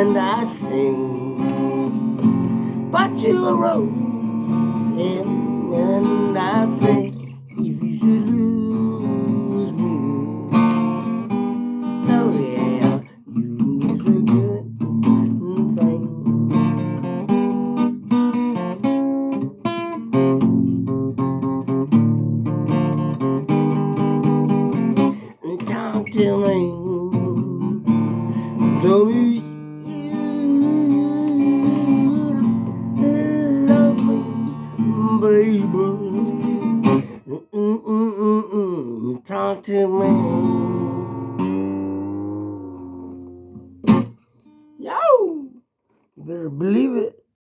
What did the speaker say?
and I sing. But you wrote, and I say, if you should lose me, oh yeah, you is a good thing. Talk to me, tell me you love me, baby. Talk to me. Yo, you better believe it.